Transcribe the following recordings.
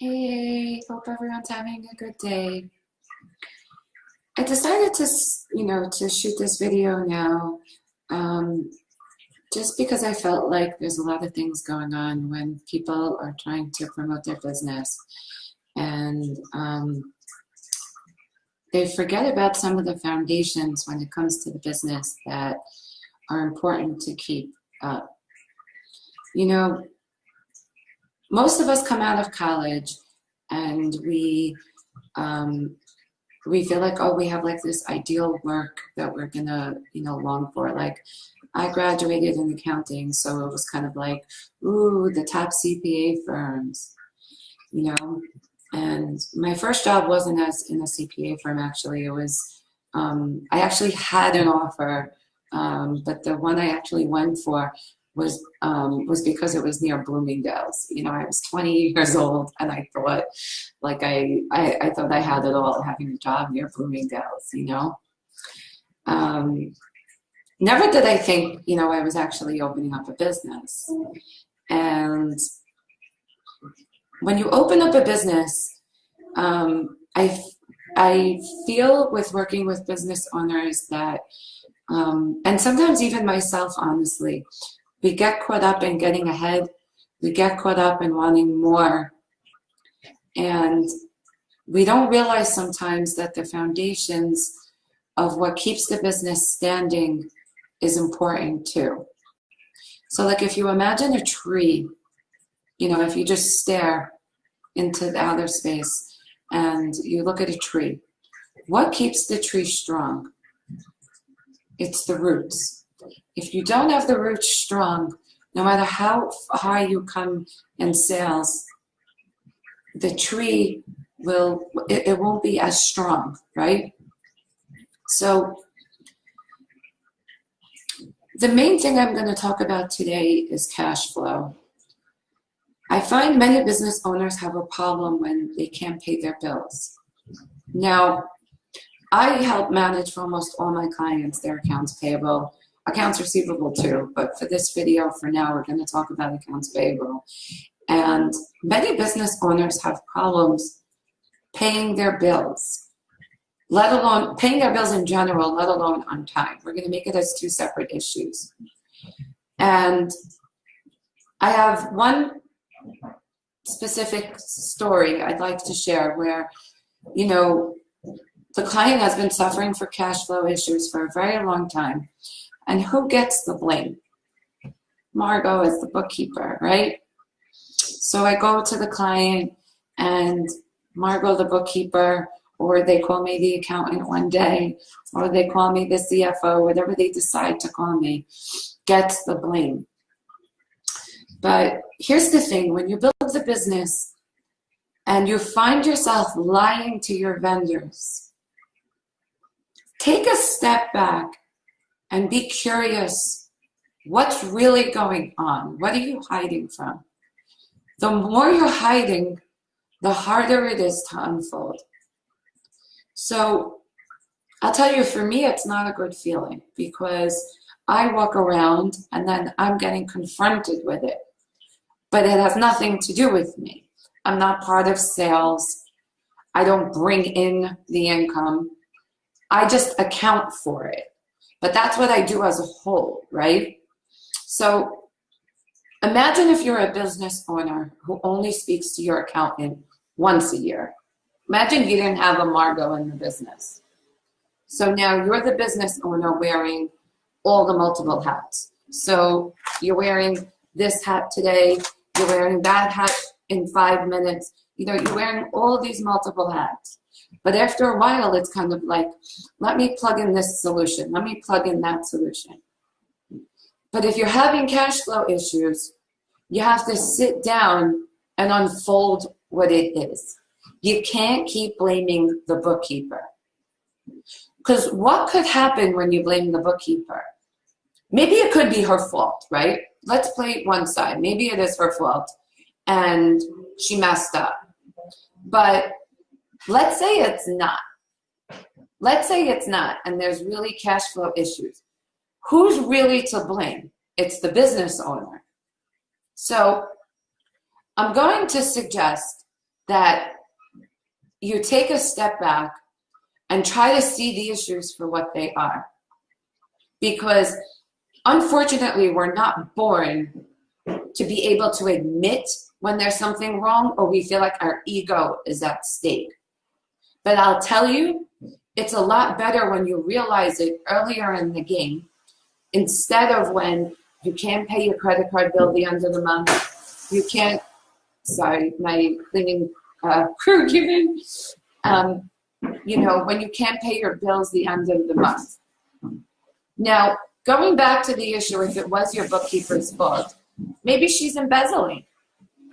Hey, hope everyone's having a good day. I decided to, to shoot this video now, um, just because I felt like there's a lot of things going on when people are trying to promote their business, and they forget about some of the foundations when it comes to the business that are important to keep up. You know, most of us come out of college and we feel like, oh, we have like this ideal work that we're gonna, long for. Like, I graduated in accounting, so it was kind of like, ooh, the top CPA firms, And my first job wasn't as in a CPA firm, actually. It was, I actually had an offer, but the one I actually went for was because it was near Bloomingdale's. I was 20 years old, and I thought, like, I thought I had it all, having a job near Bloomingdale's. Never did I think, I was actually opening up a business. And when you open up a business, I feel with working with business owners that, and sometimes even myself, honestly, we get caught up in getting ahead. We get caught up in wanting more. And we don't realize sometimes that the foundations of what keeps the business standing is important too. So like, if you imagine a tree, if you just stare into the outer space and you look at a tree, what keeps the tree strong? It's the roots. If you don't have the roots strong, no matter how high you come in sales, the tree it won't be as strong, right? So the main thing I'm going to talk about today is cash flow. I find many business owners have a problem when they can't pay their bills. Now, I help manage for almost all my clients their accounts payable, accounts receivable too, but for this video, for now, we're going to talk about accounts payable. And many business owners have problems paying their bills, let alone paying their bills in general, let alone on time. We're going to make it as two separate issues. And I have one specific story I'd like to share where, the client has been suffering for cash flow issues for a very long time. And who gets the blame? Margot is the bookkeeper, right? So I go to the client, and Margot, the bookkeeper, or they call me the accountant one day, or they call me the CFO, whatever they decide to call me, gets the blame. But here's the thing, when you build a business and you find yourself lying to your vendors, take a step back and be curious. What's really going on? What are you hiding from? The more you're hiding, the harder it is to unfold. So I'll tell you, for me, it's not a good feeling, because I walk around and then I'm getting confronted with it. But it has nothing to do with me. I'm not part of sales. I don't bring in the income. I just account for it. But that's what I do as a whole, right? So imagine if you're a business owner who only speaks to your accountant once a year. Imagine you didn't have a Margot in the business. So now you're the business owner wearing all the multiple hats. So you're wearing this hat today, you're wearing that hat in 5 minutes, you're wearing all these multiple hats. But after a while, it's kind of like, let me plug in this solution, let me plug in that solution. But if you're having cash flow issues, you have to sit down and unfold what it is. You can't keep blaming the bookkeeper. Because what could happen when you blame the bookkeeper? Maybe it could be her fault, right? Let's play one side. Maybe it is her fault and she messed up. But let's say it's not. Let's say it's not, and there's really cash flow issues. Who's really to blame? It's the business owner. So I'm going to suggest that you take a step back and try to see the issues for what they are. Because unfortunately, we're not born to be able to admit when there's something wrong or we feel like our ego is at stake. But I'll tell you, it's a lot better when you realize it earlier in the game instead of when you can't pay your credit card bill the end of the month. You can't, sorry, my cleaning crew giving, you know, when you can't pay your bills the end of the month. Now, going back to the issue, if it was your bookkeeper's fault, maybe she's embezzling.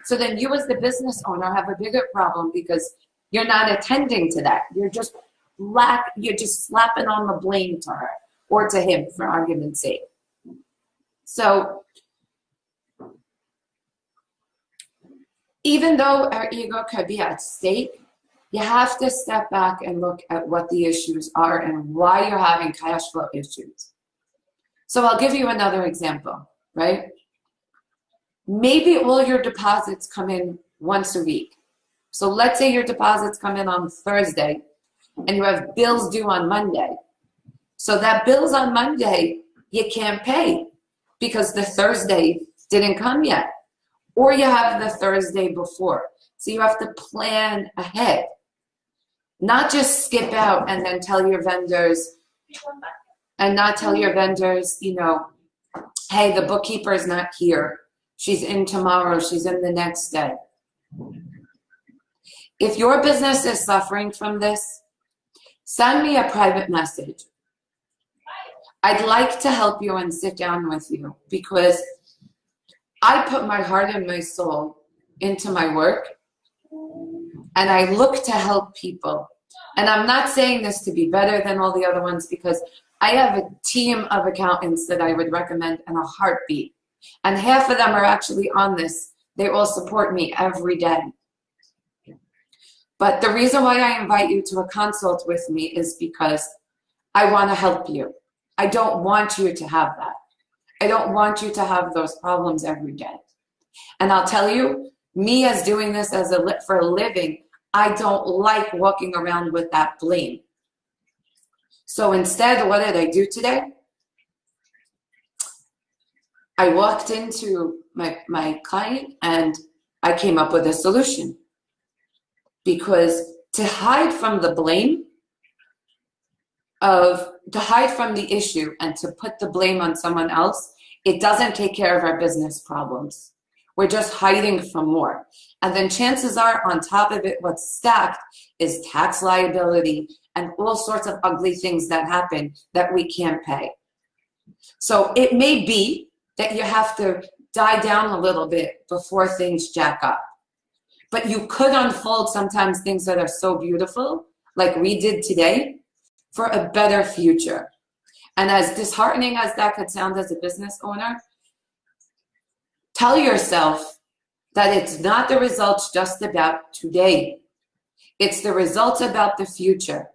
So then you as the business owner have a bigger problem because you're not attending to that. You're just slapping on the blame to her or to him, for argument's sake. So even though our ego could be at stake, you have to step back and look at what the issues are and why you're having cash flow issues. So I'll give you another example, right? Maybe all your deposits come in once a week. So let's say your deposits come in on Thursday and you have bills due on Monday. So that bills on Monday, you can't pay because the Thursday didn't come yet. Or you have the Thursday before. So you have to plan ahead. Not just skip out and then tell your vendors, you know, hey, the bookkeeper is not here. She's in tomorrow. She's in the next day. If your business is suffering from this, send me a private message. I'd like to help you and sit down with you because I put my heart and my soul into my work and I look to help people. And I'm not saying this to be better than all the other ones because I have a team of accountants that I would recommend in a heartbeat. And half of them are actually on this. They all support me every day. But the reason why I invite you to a consult with me is because I want to help you. I don't want you to have that. I don't want you to have those problems every day. And I'll tell you, me as doing this for a living, I don't like walking around with that blame. So instead, what did I do today? I walked into my client and I came up with a solution. Because to hide from the blame, to hide from the issue and to put the blame on someone else, it doesn't take care of our business problems. We're just hiding from more. And then chances are on top of it, what's stacked is tax liability and all sorts of ugly things that happen that we can't pay. So it may be that you have to die down a little bit before things jack up. But you could unfold sometimes things that are so beautiful, like we did today, for a better future. And as disheartening as that could sound as a business owner, tell yourself that it's not the results just about today. It's the results about the future.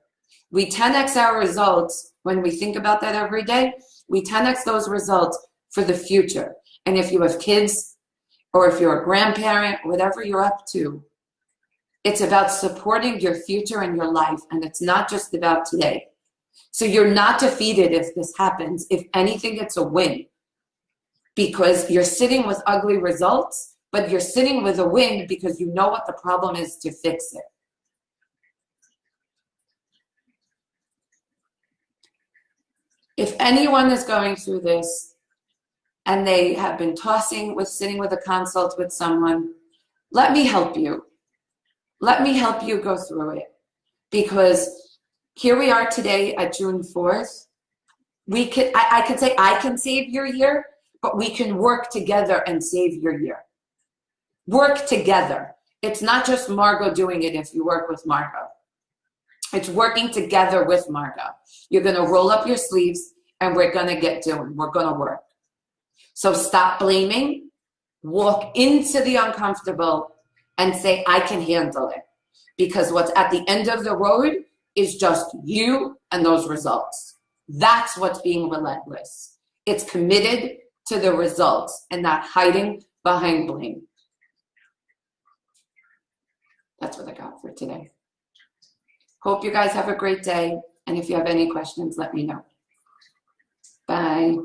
We 10x our results when we think about that every day. We 10x those results for the future. And if you have kids, or if you're a grandparent, whatever you're up to, it's about supporting your future and your life, and it's not just about today. So you're not defeated if this happens. If anything, it's a win. Because you're sitting with ugly results, but you're sitting with a win because you know what the problem is to fix it. If anyone is going through this, and they have been sitting with a consult with someone, let me help you. Let me help you go through it. Because here we are today at June 4th. I could say I can save your year, but we can work together and save your year. Work together. It's not just Margot doing it if you work with Margot. It's working together with Margot. You're going to roll up your sleeves and we're going to get doing. We're going to work. So stop blaming, walk into the uncomfortable and say, I can handle it. Because what's at the end of the road is just you and those results. That's what's being relentless. It's committed to the results and not hiding behind blame. That's what what I got for today. Hope you guys have a great day. And if you have any questions, let me know. Bye.